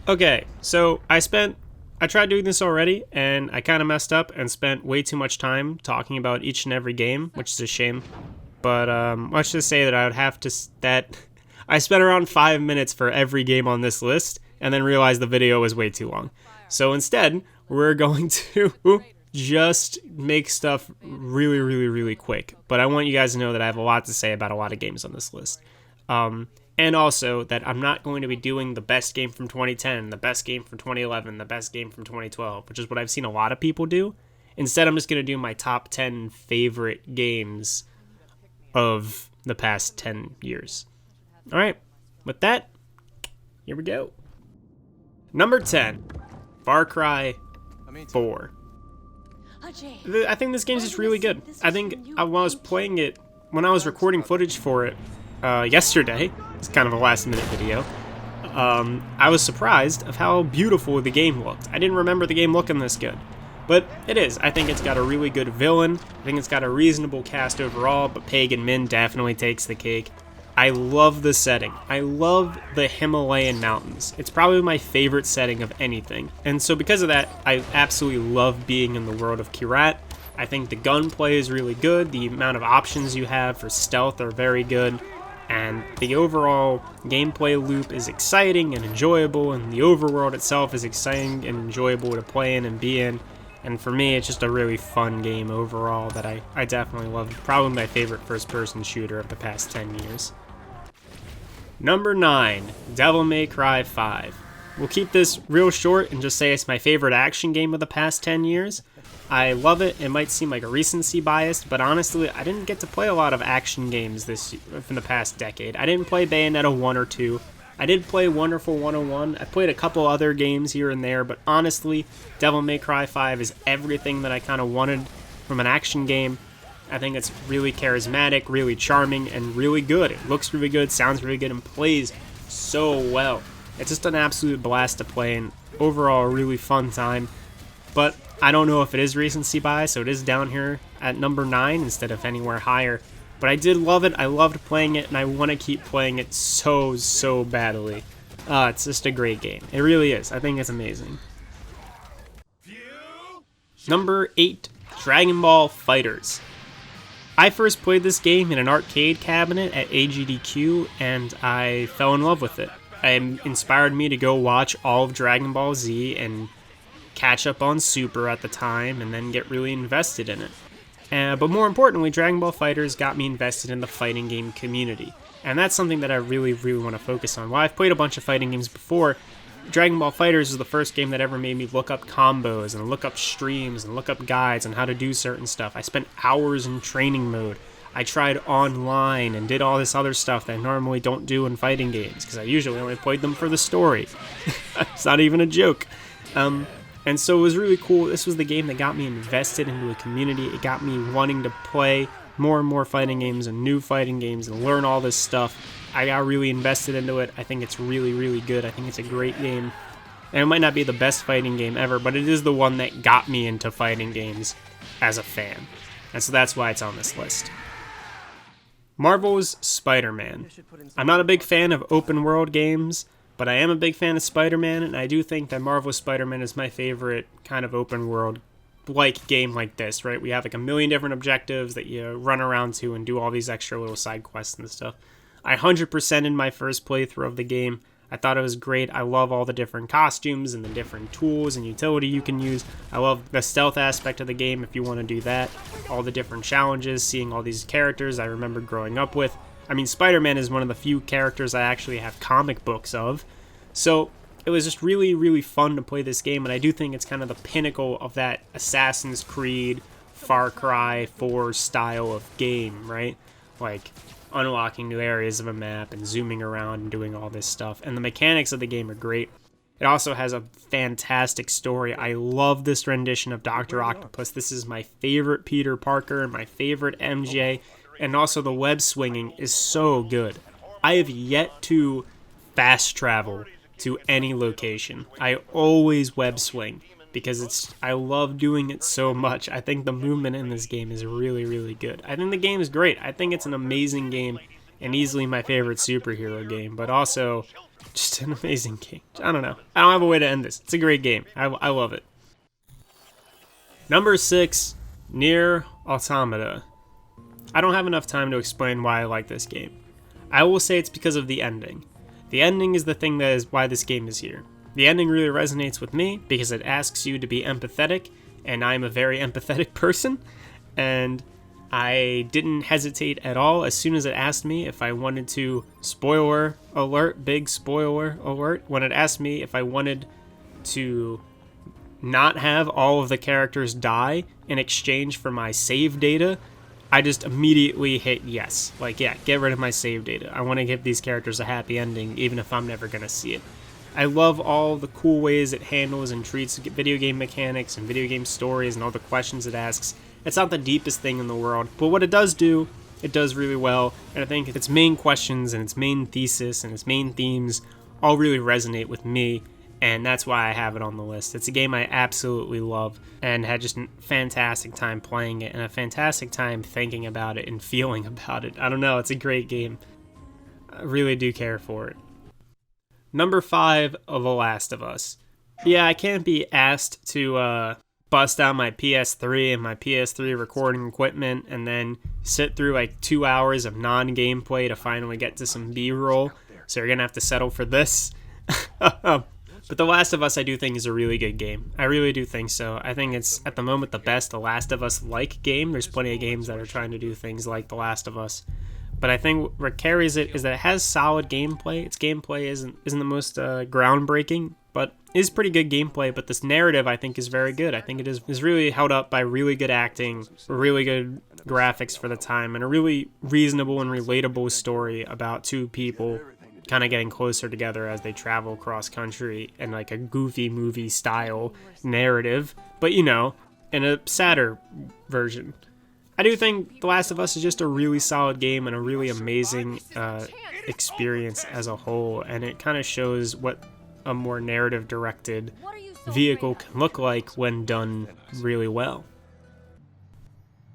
Okay, so I tried doing this already, and I kind of messed up and spent way too much time talking about each and every game, which is a shame. But let's just say that I would have to that I spent around 5 minutes for every game on this list, and then realized the video was way too long. So instead, we're going to just make stuff really, really, really quick. But I want you guys to know that I have a lot to say about a lot of games on this list. And also that I'm not going to be doing the best game from 2010, the best game from 2011, the best game from 2012, which is what I've seen a lot of people do. Instead, I'm just going to do my top 10 favorite games of the past 10 years. All right, with that, here we go. Number 10, Far Cry 4. I think this game's just really good. I think when I was playing it, when I was recording footage for it yesterday, it's kind of a last minute video, I was surprised of how beautiful the game looked. I didn't remember the game looking this good. But it is. I think it's got a really good villain. I think it's got a reasonable cast overall, but Pagan Min definitely takes the cake. I love the setting. I love the Himalayan mountains. It's probably my favorite setting of anything. And so because of that, I absolutely love being in the world of Kyrat. I think the gunplay is really good. The amount of options you have for stealth are very good. And the overall gameplay loop is exciting and enjoyable, and the overworld itself is exciting and enjoyable to play in and be in. And for me, it's just a really fun game overall that I definitely love. Probably my favorite first-person shooter of the past 10 years. Number 9, Devil May Cry 5. We'll keep this real short and just say it's my favorite action game of the past 10 years. I love it. It might seem like a recency bias, but honestly, I didn't get to play a lot of action games from the past decade. I didn't play Bayonetta 1 or 2. I did play Wonderful 101. I played a couple other games here and there, but honestly, Devil May Cry 5 is everything that I kind of wanted from an action game. I think it's really charismatic, really charming, and really good. It looks really good, sounds really good, and plays so well. It's just an absolute blast to play, and overall a really fun time. But I don't know if it is recency bias, so it is down here at number 9 instead of anywhere higher. But I did love it, I loved playing it, and I want to keep playing it so badly. It's just a great game. It really is. I think it's amazing. Number 8, Dragon Ball FighterZ. I first played this game in an arcade cabinet at AGDQ, and I fell in love with it. It inspired me to go watch all of Dragon Ball Z and catch up on Super at the time, and then get really invested in it. But more importantly, Dragon Ball FighterZ got me invested in the fighting game community. And that's something that I really want to focus on. While I've played a bunch of fighting games before, Dragon Ball FighterZ was the first game that ever made me look up combos and look up streams and look up guides on how to do certain stuff. I spent hours in training mode. I tried online and did all this other stuff that I normally don't do in fighting games, because I usually only played them for the story. It's not even a joke. And so it was really cool. This was the game that got me invested into a community. It got me wanting to play more and more fighting games and new fighting games and learn all this stuff. I got really invested into it. I think it's really good. I think it's a great game. And it might not be the best fighting game ever, but it is the one that got me into fighting games as a fan. And so that's why it's on this list. Marvel's SpiderMan. I'm not a big fan of open world games, but I am a big fan of Spider-Man, and I do think that Marvel's Spider-Man is my favorite kind of open world like game like this, right? We have like a million different objectives that you run around to and do all these extra little side quests and stuff. I 100% in my first playthrough of the game. I thought it was great. I love all the different costumes and the different tools and utility you can use. I love the stealth aspect of the game if you want to do that. All the different challenges, seeing all these characters I remember growing up with. I mean, Spider-Man is one of the few characters I actually have comic books of. So it was just really fun to play this game, and I do think it's kind of the pinnacle of that Assassin's Creed, Far Cry 4 style of game, right? Like unlocking new areas of a map and zooming around and doing all this stuff. And the mechanics of the game are great. It also has a fantastic story. I love this rendition of Dr. Octopus. This is my favorite Peter Parker and my favorite MJ. And also the web swinging is so good. I have yet to fast travel to any location. I always web swing because I love doing it so much. I think the movement in this game is really good. I think the game is great. I think it's an amazing game. and easily my favorite superhero game, but also just an amazing game. I don't know. I don't have a way to end this. It's a great game. I love it. Number 6, NieR Automata. I don't have enough time to explain why I like this game. I will say it's because of the ending. The ending is the thing that is why this game is here. The ending really resonates with me because it asks you to be empathetic, and I'm a very empathetic person, and I didn't hesitate at all as soon as it asked me if I wanted to, spoiler alert, big spoiler alert, when it asked me if I wanted to not have all of the characters die in exchange for my save data, I just immediately hit yes. Like, yeah, get rid of my save data. I want to give these characters a happy ending, even if I'm never going to see it. I love all the cool ways it handles and treats video game mechanics and video game stories and all the questions it asks. It's not the deepest thing in the world, but what it does do, it does really well, and I think its main questions and its main thesis and its main themes all really resonate with me, and that's why I have it on the list. It's a game I absolutely love and had just a fantastic time playing it and a fantastic time thinking about it and feeling about it. I don't know, it's a great game. I really do care for it. Number 5, The Last of Us. Yeah, I can't be asked to bust out my PS3 and my PS3 recording equipment and then sit through like 2 hours of non-gameplay to finally get to some B-roll, so you're gonna have to settle for this. But The Last of Us, I do think, is a really good game. I really do think so. I think it's, at the moment, the best The Last of Us-like game. There's plenty of games that are trying to do things like The Last of Us. But I think what carries it is that it has solid gameplay. Its gameplay isn't the most groundbreaking, but is pretty good gameplay. But this narrative, I think, is very good. I think it is really held up by really good acting, really good graphics for the time, and a really reasonable and relatable story about two people kind of getting closer together as they travel cross country in like a goofy movie style narrative, but you know, in a sadder version. I do think The Last of Us is just a really solid game and a really amazing experience as a whole, and it kind of shows what a more narrative directed vehicle can look like when done really well.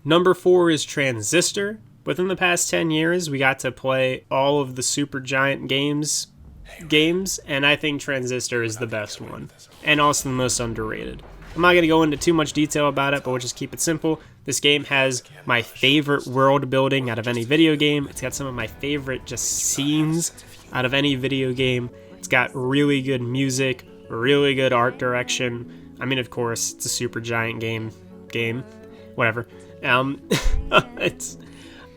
Number 4 is Transistor. Within the past 10 years, we got to play all of the Supergiant games, and I think Transistor is the best one, and also the most underrated. I'm not going to go into too much detail about it, but we'll just keep it simple. This game has my favorite world building out of any video game. It's got some of my favorite just scenes out of any video game. It's got really good music, really good art direction. I mean, of course, it's a Supergiant game, whatever.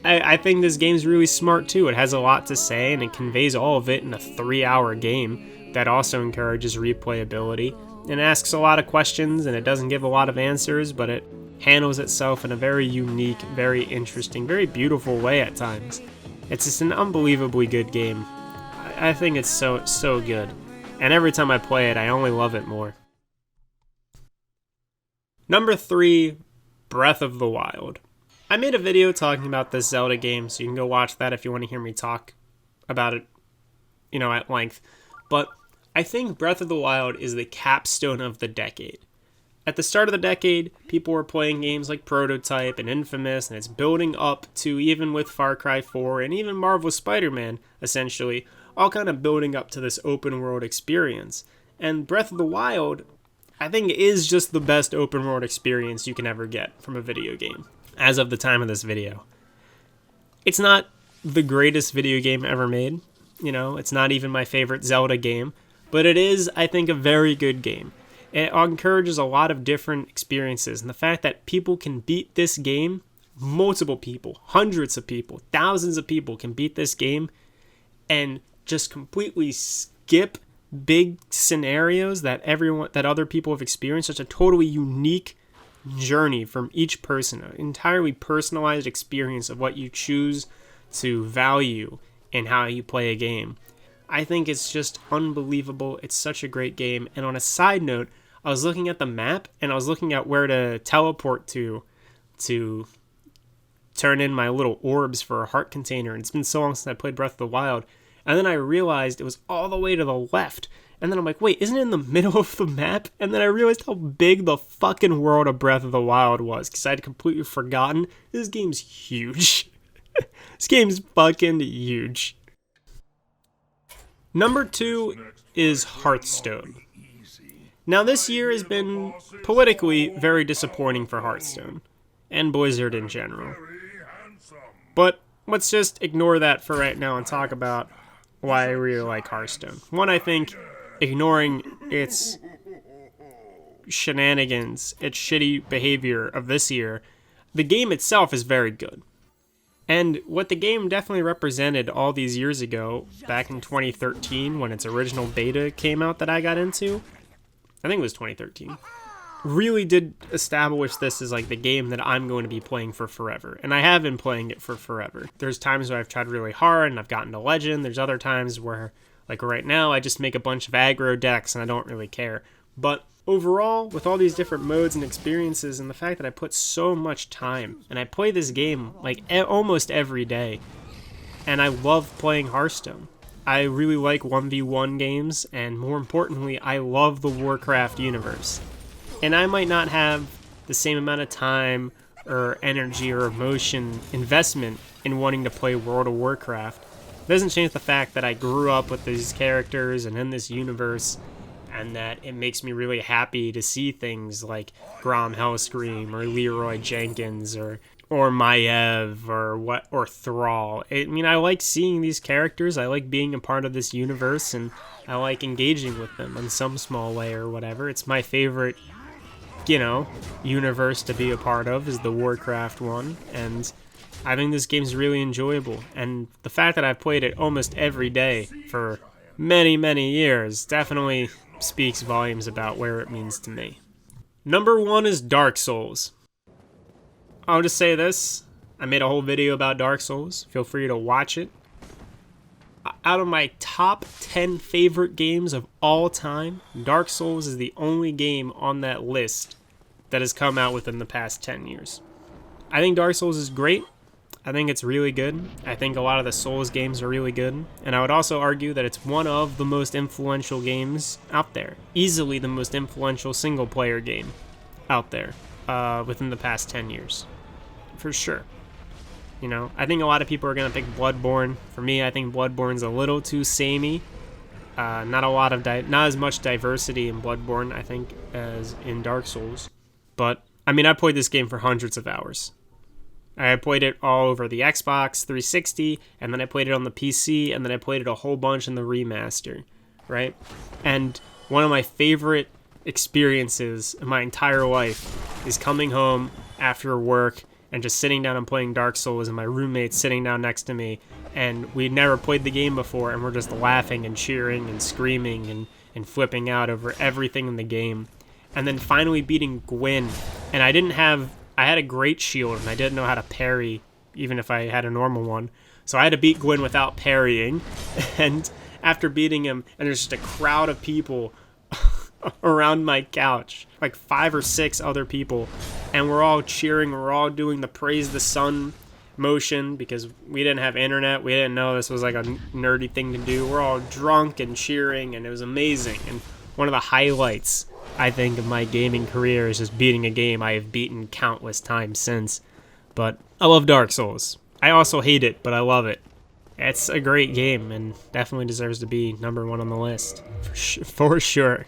I think this game's really smart too. It has a lot to say and it conveys all of it in a 3-hour game that also encourages replayability and asks a lot of questions, and it doesn't give a lot of answers, but it handles itself in a very unique, very interesting, very beautiful way at times. It's just an unbelievably good game. I think it's so good, and every time I play it, I only love it more. Number 3, Breath of the Wild. I made a video talking about this Zelda game, so you can go watch that if you want to hear me talk about it, you know, at length. But I think Breath of the Wild is the capstone of the decade. At the start of the decade, people were playing games like Prototype and Infamous, and it's building up to, even with Far Cry 4 and even Marvel's SpiderMan, essentially, all kind of building up to this open world experience. And Breath of the Wild, I think, is just the best open world experience you can ever get from a video game, as of the time of this video. It's not the greatest video game ever made, you know, it's not even my favorite Zelda game, but it is, I think, a very good game. It encourages a lot of different experiences, and the fact that people can beat this game, multiple people, hundreds of people, thousands of people can beat this game and just completely skip big scenarios that other people have experienced, such a totally unique journey from each person, an entirely personalized experience of what you choose to value in how you play a game. I think it's just unbelievable. It's such a great game. And on a side note, I was looking at the map and I was looking at where to teleport to turn in my little orbs for a heart container. And it's been so long since I played Breath of the Wild. And then I realized it was all the way to the left. And then I'm like, wait, isn't it in the middle of the map? And then I realized how big the fucking world of Breath of the Wild was, because I'd completely forgotten. This game's huge. This game's fucking huge. Number 2 is Hearthstone. Now this year has been politically very disappointing for Hearthstone, and Blizzard in general. But let's just ignore that for right now and talk about why I really like Hearthstone. One, I think ignoring its shenanigans, its shitty behavior of this year, the game itself is very good. And what the game definitely represented all these years ago, back in 2013 when its original beta came out that I got into, I think it was 2013, really did establish this as like the game that I'm going to be playing for forever. And I have been playing it for forever. There's times where I've tried really hard and I've gotten to Legend. There's other times where, like right now, I just make a bunch of aggro decks and I don't really care. But overall, with all these different modes and experiences and the fact that I put so much time and I play this game like almost every day, and I love playing Hearthstone. I really like 1v1 games, and more importantly, I love the Warcraft universe. And I might not have the same amount of time or energy or emotion investment in wanting to play World of Warcraft. It doesn't change the fact that I grew up with these characters and in this universe, and that it makes me really happy to see things like Grom Hellscream or Leroy Jenkins or Maiev or Thrall. I mean, I like seeing these characters. I like being a part of this universe, and I like engaging with them in some small way or whatever. It's my favorite, universe to be a part of is the Warcraft one, and I think this game's really enjoyable. And the fact that I've played it almost every day for many, many years definitely speaks volumes about where it means to me. Number 1 is Dark Souls. I'll just say this. I made a whole video about Dark Souls. Feel free to watch it. Out of my top 10 favorite games of all time, Dark Souls is the only game on that list that has come out within the past 10 years. I think Dark Souls is great. I think it's really good. I think a lot of the Souls games are really good. And I would also argue that it's one of the most influential games out there. Easily the most influential single-player game out there within the past 10 years. For sure. I think a lot of people are going to pick Bloodborne. For me, I think Bloodborne's a little too samey. Not as much diversity in Bloodborne, I think, as in Dark Souls. But, I mean, I played this game for hundreds of hours. I played it all over the Xbox 360, and then I played it on the PC, and then I played it a whole bunch in the remaster, right? And one of my favorite experiences in my entire life is coming home after work and just sitting down and playing Dark Souls, and my roommate's sitting down next to me, and we'd never played the game before, and we're just laughing and cheering and screaming and flipping out over everything in the game. And then finally beating Gwyn, and I had a great shield, and I didn't know how to parry, even if I had a normal one. So I had to beat Gwyn without parrying, and after beating him, and there's just a crowd of people around my couch, like 5 or 6 other people, and we're all cheering, we're all doing the praise the sun motion, because we didn't have internet, we didn't know this was like a nerdy thing to do. We're all drunk and cheering, and it was amazing. And one of the highlights, I think, of my gaming career is just beating a game I have beaten countless times since. But I love Dark Souls. I also hate it, but I love it. It's a great game and definitely deserves to be number 1 on the list, for sure.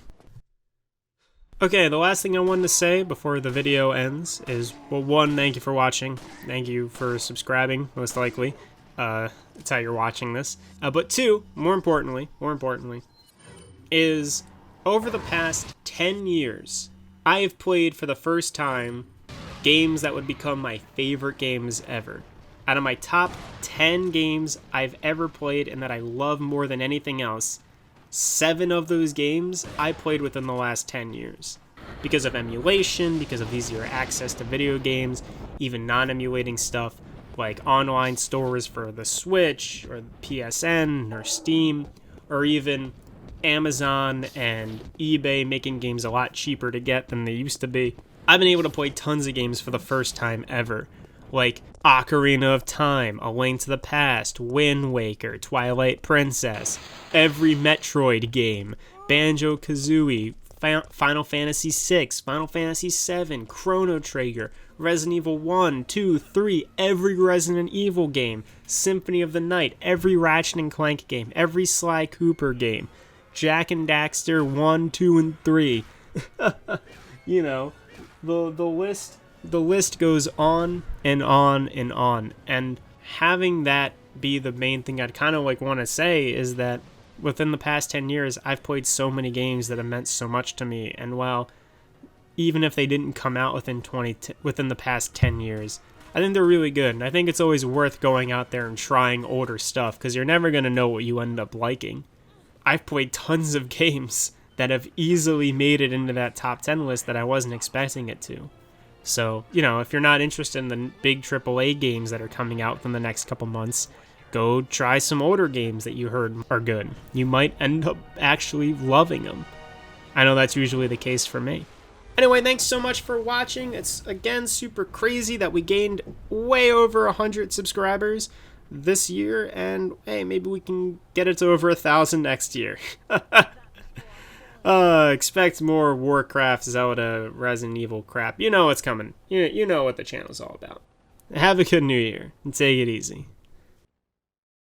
Okay, the last thing I wanted to say before the video ends is, well, 1, thank you for watching. Thank you for subscribing, most likely. That's how you're watching this. But 2, more importantly, is over the past 10 years, I have played for the first time games that would become my favorite games ever. Out of my top 10 games I've ever played and that I love more than anything else, 7 of those games I played within the last 10 years. Because of emulation, because of easier access to video games, even non-emulating stuff like online stores for the Switch or PSN or Steam, or even Amazon and eBay making games a lot cheaper to get than they used to be. I've been able to play tons of games for the first time ever, like Ocarina of Time, A Link to the Past, Wind Waker, Twilight Princess, every Metroid game, Banjo-Kazooie, Final Fantasy VI, Final Fantasy VII, Chrono Trigger, Resident Evil 1, 2, 3, every Resident Evil game, Symphony of the Night, every Ratchet and Clank game, every Sly Cooper game, Jak and Daxter 1, 2, and 3. You know, the list goes on and on and on. And having that be the main thing I'd kind of like want to say is that within the past 10 years, I've played so many games that have meant so much to me. And while even if they didn't come out within the past 10 years, I think they're really good. And I think it's always worth going out there and trying older stuff, because you're never going to know what you end up liking. I've played tons of games that have easily made it into that top 10 list that I wasn't expecting it to. So, you know, if you're not interested in the big AAA games that are coming out within the next couple months, go try some older games that you heard are good. You might end up actually loving them. I know that's usually the case for me. Anyway, thanks so much for watching. It's, again, super crazy that we gained way over 100 subscribers this year, and hey, maybe we can get it to over 1,000 next year. Expect more Warcraft, Zelda, Resident Evil crap. You know what's coming. You know what the channel's all about. Have a good new year, and take it easy.